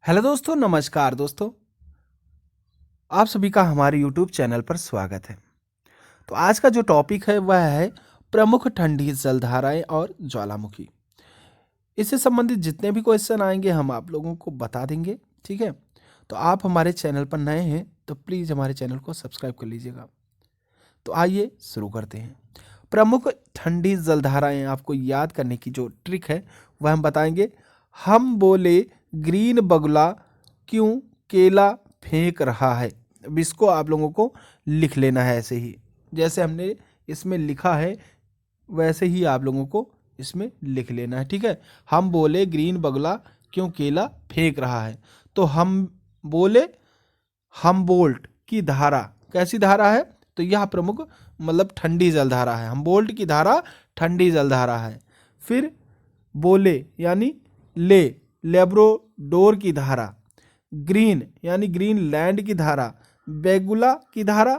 Hello दोस्तों, नमस्कार दोस्तों। आप सभी का हमारे यूट्यूब चैनल पर स्वागत है। तो आज का जो टॉपिक है वह है प्रमुख ठंडी जलधाराएं और ज्वालामुखी। इससे संबंधित जितने भी क्वेश्चन आएंगे हम आप लोगों को बता देंगे। ठीक है, तो आप हमारे चैनल पर नए हैं तो प्लीज़ हमारे चैनल को सब्सक्राइब कर लीजिएगा। तो आइए शुरू करते हैं। प्रमुख ठंडी जलधाराएं आपको याद करने की जो ट्रिक है वह हम बताएंगे। हम बोले ग्रीन बगुला क्यों केला फेंक रहा है। अब इसको आप लोगों को लिख लेना है, ऐसे ही जैसे हमने इसमें लिखा है वैसे ही आप लोगों को इसमें लिख लेना है। ठीक है, हम बोले ग्रीन बगुला क्यों केला फेंक रहा है। तो हम बोले हमबोल्ट की धारा कैसी धारा है, तो यह प्रमुख मतलब ठंडी जलधारा है। हमबोल्ट की धारा ठंडी जलधारा है। फिर बोले यानी लेब्रोडोर की धारा, ग्रीन यानी ग्रीनलैंड की धारा, बेगुला की धारा,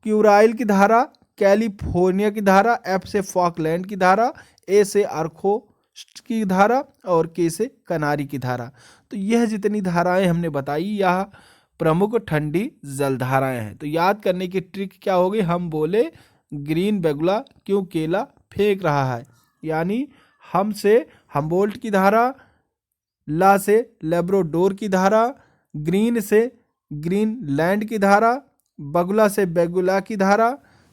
क्यूराइल की धारा, कैलिफोर्निया की धारा, एफ से फॉकलैंड की धारा, ए से आर्खो की धारा और के से कनारी की धारा। तो यह जितनी धाराएं हमने बताई यह प्रमुख ठंडी जलधाराएं हैं। तो याद करने की ट्रिक क्या होगी, हम बोले ग्रीन बेगुला क्यों केला फेंक रहा है, यानी हम से हमबोल्ट की धारा, ला से लेब्रोडोर की धारा, ग्रीन से ग्रीनलैंड की धारा, बगुला से बेगुला की धारा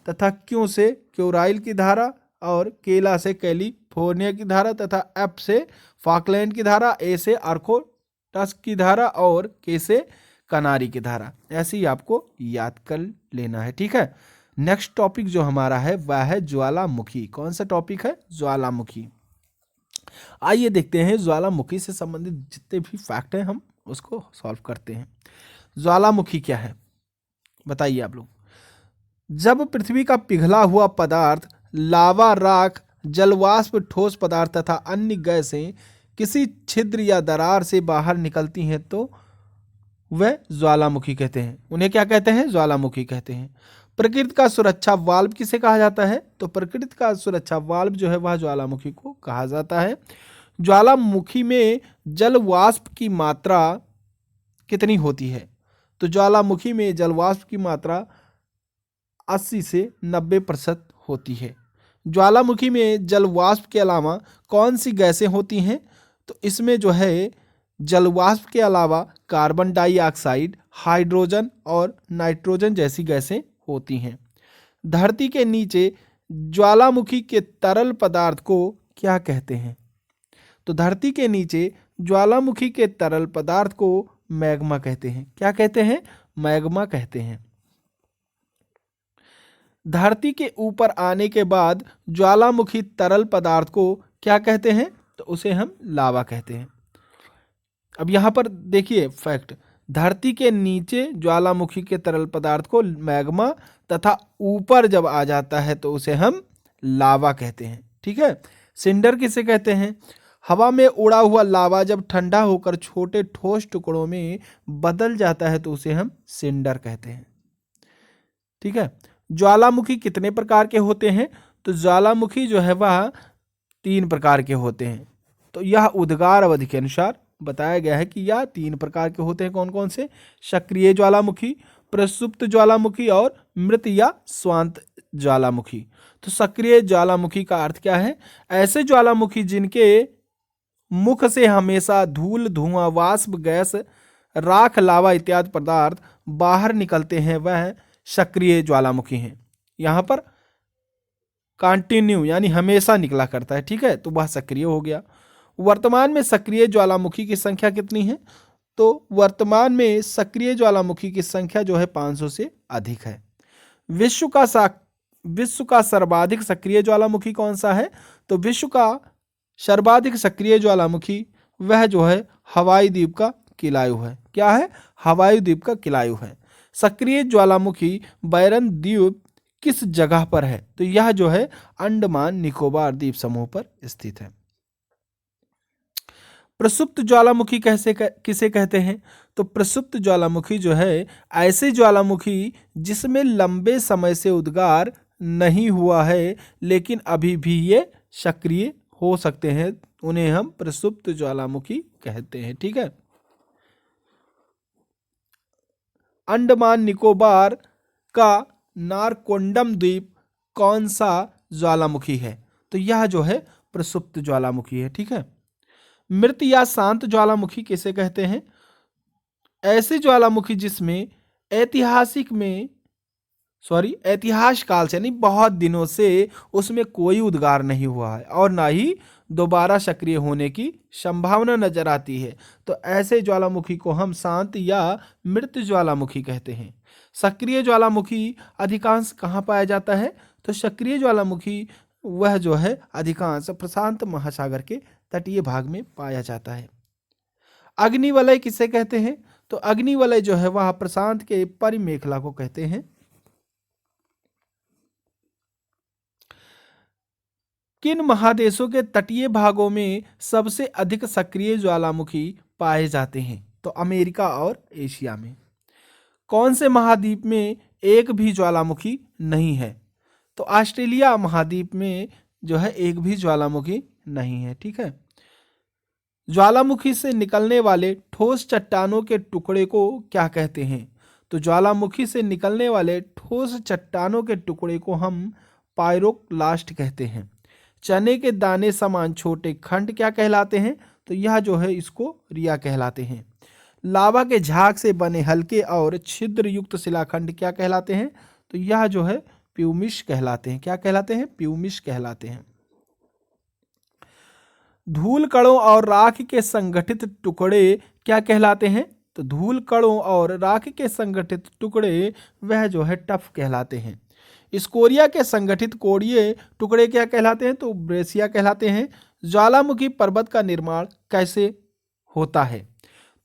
तथा क्यों से क्यूराइल की धारा और केला से कैलिफोर्निया की धारा तथा एफ से फॉकलैंड की धारा, ए से आर्कोटस की धारा और के से कनारी की धारा। ऐसे ही आपको याद कर लेना है। ठीक है, नेक्स्ट टॉपिक जो हमारा है वह है ज्वालामुखी। कौन सा टॉपिक है? ज्वालामुखी। आइए देखते हैं ज्वालामुखी से संबंधित जितने भी फैक्ट हैं हम उसको सॉल्व करते हैं। ज्वालामुखी क्या है बताइए आप लोग। जब पृथ्वी का पिघला हुआ पदार्थ, लावा, राख, जलवाष्प, ठोस पदार्थ तथा अन्य गैसें किसी छिद्र या दरार से बाहर निकलती हैं तो वह ज्वालामुखी कहते हैं। उन्हें क्या कहते हैं? ज्वालामुखी कहते हैं। प्रकृति का सुरक्षा वाल्व किसे कहा जाता है? तो प्रकृति का सुरक्षा वाल्व जो है वह ज्वालामुखी को कहा जाता है। ज्वालामुखी में जल वाष्प की मात्रा कितनी होती है? तो ज्वालामुखी में जल वाष्प की मात्रा 80 से 90% होती है। ज्वालामुखी में जल वाष्प के अलावा कौन सी गैसें होती हैं? तो इसमें जो है जल वाष्प के अलावा कार्बन डाइऑक्साइड, हाइड्रोजन और नाइट्रोजन जैसी गैसें होती हैं। धरती के नीचे ज्वालामुखी के तरल पदार्थ को क्या कहते हैं? तो धरती के नीचे ज्वालामुखी के तरल पदार्थ को मैग्मा कहते हैं। क्या कहते हैं? मैग्मा कहते हैं। धरती के ऊपर आने के बाद ज्वालामुखी तरल पदार्थ को क्या कहते हैं? तो उसे हम लावा कहते हैं। अब यहाँ पर देखिए फैक्ट, धरती के नीचे ज्वालामुखी के तरल पदार्थ को मैग्मा तथा ऊपर जब आ जाता है तो उसे हम लावा कहते हैं। ठीक है, सिंडर किसे कहते हैं? हवा में उड़ा हुआ लावा जब ठंडा होकर छोटे ठोस टुकड़ों में बदल जाता है तो उसे हम सिंडर कहते हैं। ठीक है, ज्वालामुखी कितने प्रकार के होते हैं? तो ज्वालामुखी जो है वह 3 प्रकार के होते हैं। तो यह उद्गार अवधि के अनुसार बताया गया है कि यह 3 प्रकार के होते हैं। कौन कौन से? सक्रिय ज्वालामुखी, प्रसुप्त ज्वालामुखी और मृत या स्वांत ज्वालामुखी। तो सक्रिय ज्वालामुखी का अर्थ क्या है? ऐसे ज्वालामुखी जिनके मुख से हमेशा धूल, धुआं, वाष्प, गैस, राख, लावा इत्यादि पदार्थ बाहर निकलते हैं वह सक्रिय ज्वालामुखी हैं। यहाँ पर कंटिन्यू यानी हमेशा निकला करता है। ठीक है, तो वह सक्रिय हो गया। वर्तमान में सक्रिय ज्वालामुखी की संख्या कितनी है? तो वर्तमान में सक्रिय ज्वालामुखी की संख्या जो है 500 से अधिक है। विश्व का सर्वाधिक सक्रिय ज्वालामुखी कौन सा है? तो विश्व का सर्वाधिक सक्रिय ज्वालामुखी वह जो है हवाई द्वीप का किलायु है। क्या है? हवाई द्वीप का किलायु है। सक्रिय ज्वालामुखी बैरन द्वीप किस जगह पर है? तो यह जो है अंडमान निकोबार द्वीप समूह पर स्थित है। प्रसुप्त ज्वालामुखी किसे कहते हैं? तो प्रसुप्त ज्वालामुखी जो है ऐसे ज्वालामुखी जिसमें लंबे समय से उद्गार नहीं हुआ है लेकिन अभी भी ये सक्रिय हो सकते हैं उन्हें हम प्रसुप्त ज्वालामुखी कहते हैं। ठीक है। अंडमान निकोबार का नारकोंडम द्वीप कौन सा ज्वालामुखी है? तो यह जो है प्रसुप्त ज्वालामुखी है। ठीक है। मृत या शांत ज्वालामुखी किसे कहते हैं? ऐसे ज्वालामुखी जिसमें ऐतिहास काल से यानी बहुत दिनों से उसमें कोई उद्गार नहीं हुआ है और ना ही दोबारा सक्रिय होने की संभावना नजर आती है, तो ऐसे ज्वालामुखी को हम शांत या मृत ज्वालामुखी कहते हैं। सक्रिय ज्वालामुखी अधिकांश कहाँ पाया जाता है? तो सक्रिय ज्वालामुखी वह जो है अधिकांश प्रशांत महासागर के तटीय भाग में पाया जाता है। अग्निवलय किसे कहते हैं? तो अग्निवलय जो है वह प्रशांत के परिमेखला को कहते हैं। किन महादेशों के तटीय भागों में सबसे अधिक सक्रिय ज्वालामुखी पाए जाते हैं? तो अमेरिका और एशिया में। कौन से महाद्वीप में एक भी ज्वालामुखी नहीं है? तो ऑस्ट्रेलिया महाद्वीप में जो है एक भी ज्वालामुखी नहीं है। ठीक है। ज्वालामुखी से निकलने वाले ठोस चट्टानों के टुकड़े को क्या कहते हैं? तो ज्वालामुखी से निकलने वाले ठोस चट्टानों के टुकड़े को हम पायरोक्लास्ट कहते हैं। चने के दाने समान छोटे खंड क्या कहलाते हैं? तो यह जो है इसको रिया कहलाते हैं। लावा के झाग से बने हल्के और छिद्र युक्त शिलाखंड क्या कहलाते हैं? तो यह जो है प्यूमिश कहलाते हैं। क्या कहलाते हैं? प्यूमिश कहलाते हैं। धूल कणों और राख के संगठित टुकड़े क्या कहलाते हैं? तो धूल कणों और राख के संगठित टुकड़े वह जो है टफ कहलाते हैं। स्कोरिया के संगठित कोड़ीय टुकड़े क्या कहलाते हैं? तो ब्रेसिया कहलाते हैं। ज्वालामुखी पर्वत का निर्माण कैसे होता है?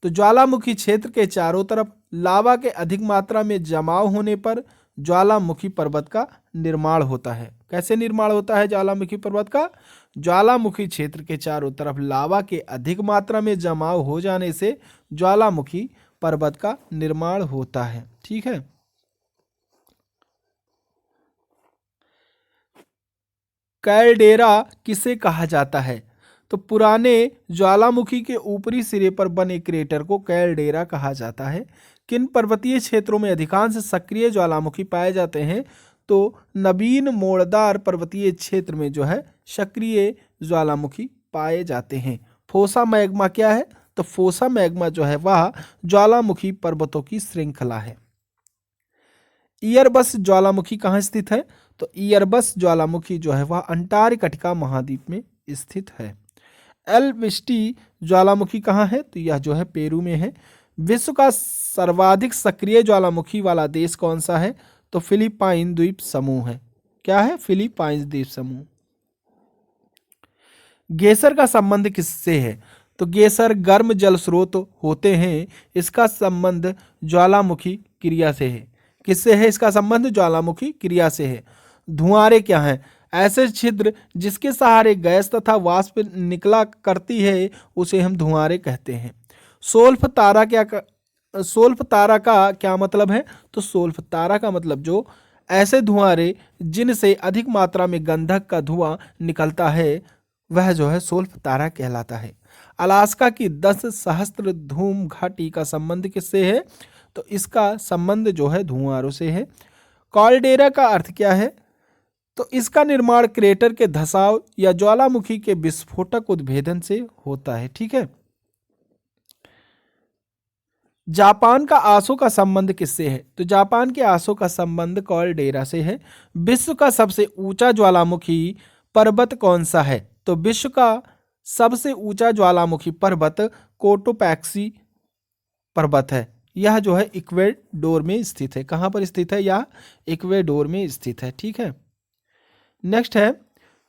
तो ज्वालामुखी क्षेत्र के चारों तरफ लावा के अधिक मात्रा में जमाव होने पर ज्वालामुखी पर्वत का निर्माण होता है। कैसे निर्माण होता है ज्वालामुखी पर्वत का? ज्वालामुखी क्षेत्र के चारों तरफ लावा के अधिक मात्रा में जमाव हो जाने से ज्वालामुखी पर्वत का निर्माण होता है। ठीक है। कैल्डेरा किसे कहा जाता है? तो पुराने ज्वालामुखी के ऊपरी सिरे पर बने क्रेटर को कैल्डेरा कहा जाता है। किन पर्वतीय क्षेत्रों में अधिकांश सक्रिय ज्वालामुखी पाए जाते हैं? तो नवीन मोड़दार पर्वतीय क्षेत्र में जो है सक्रिय ज्वालामुखी पाए जाते हैं। फोसा मैग्मा क्या है? तो फोसा मैग्मा जो है वह ज्वालामुखी पर्वतों की श्रृंखला है। ईयरबस ज्वालामुखी कहाँ स्थित है? तो ईयरबस ज्वालामुखी जो है वह अंटार्कटिका महाद्वीप में स्थित है। एल्विस्टी ज्वालामुखी कहाँ है? तो यह जो है पेरू में है। विश्व का सर्वाधिक सक्रिय ज्वालामुखी वाला देश कौन सा है? तो फिलीपाइन द्वीप समूह है। क्या है? फिलीपाइन द्वीप समूह। गेसर का संबंध किससे है? तो गेसर गर्म जल स्रोत होते हैं, इसका संबंध ज्वालामुखी क्रिया से है। किससे है इसका संबंध? ज्वालामुखी क्रिया से है। धुआंरे क्या हैं? ऐसे छिद्र जिसके सहारे गैस तथा वाष्प निकला करती है उसे हम धुआंरे कहते हैं। सोल्फ तारा का क्या मतलब है? तो सोल्फ तारा का मतलब जो ऐसे धुआंरे जिनसे अधिक मात्रा में गंधक का धुआं निकलता है वह जो है सोल्फ तारा कहलाता है। अलास्का की 10 सहस्त्र धूम घाटी का संबंध किससे है? तो इसका संबंध जो है धुआंरों से है। कॉल्डेरा का अर्थ क्या है? तो इसका निर्माण क्रेटर के धसाव या ज्वालामुखी के विस्फोटक उद्भेदन से होता है। ठीक है। जापान का आसो का संबंध किससे है? तो जापान के आसो का संबंध कॉल्डेरा से है। विश्व का सबसे ऊंचा ज्वालामुखी पर्वत कौन सा है? तो विश्व का सबसे ऊंचा ज्वालामुखी पर्वत कोटोपैक्सी पर्वत है। यह जो है इक्वेडोर में स्थित है। कहाँ पर स्थित है? यह इक्वेडोर में स्थित है। ठीक है। नेक्स्ट है,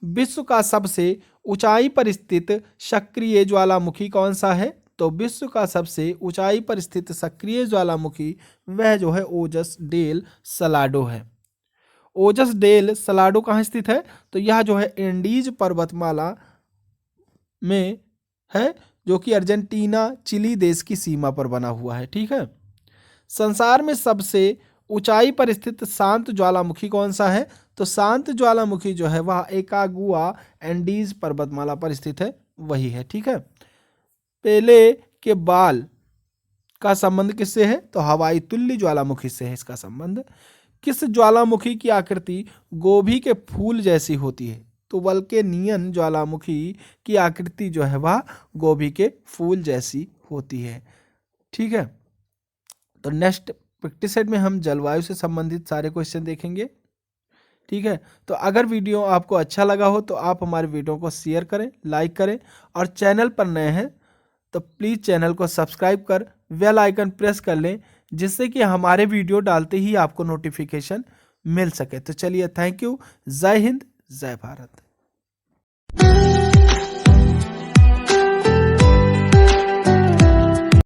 विश्व का सबसे ऊंचाई पर स्थित सक्रिय ज्वालामुखी कौन सा है? तो विश्व का सबसे ऊंचाई पर स्थित सक्रिय ज्वालामुखी वह जो है ओजस डेल सलाडो है। ओजस डेल सलाडो कहाँ स्थित है? तो यह जो है एंडीज पर्वतमाला में है, जो कि अर्जेंटीना चिली देश की सीमा पर बना हुआ है। ठीक है। संसार में सबसे ऊंचाई पर स्थित शांत ज्वालामुखी कौन सा है? तो शांत ज्वालामुखी जो है वह एकागुआ एंडीज पर्वतमाला पर स्थित है, वही है। ठीक है। पेले के बाल का संबंध किससे है? तो हवाई तुल्य ज्वालामुखी से है इसका संबंध। किस ज्वालामुखी की आकृति गोभी के फूल जैसी होती है? तो वल्केनियन ज्वालामुखी की आकृति जो है वह गोभी के फूल जैसी होती है। ठीक है। तो नेक्स्ट प्रैक्टिस सेट में हम जलवायु से संबंधित सारे क्वेश्चन देखेंगे। ठीक है। तो अगर वीडियो आपको अच्छा लगा हो तो आप हमारे वीडियो को शेयर करें, लाइक करें, और चैनल पर नए हैं तो प्लीज़ चैनल को सब्सक्राइब कर बेल आइकन प्रेस कर लें, जिससे कि हमारे वीडियो डालते ही आपको नोटिफिकेशन मिल सके। तो चलिए, थैंक यू। जय हिंद, जय भारत।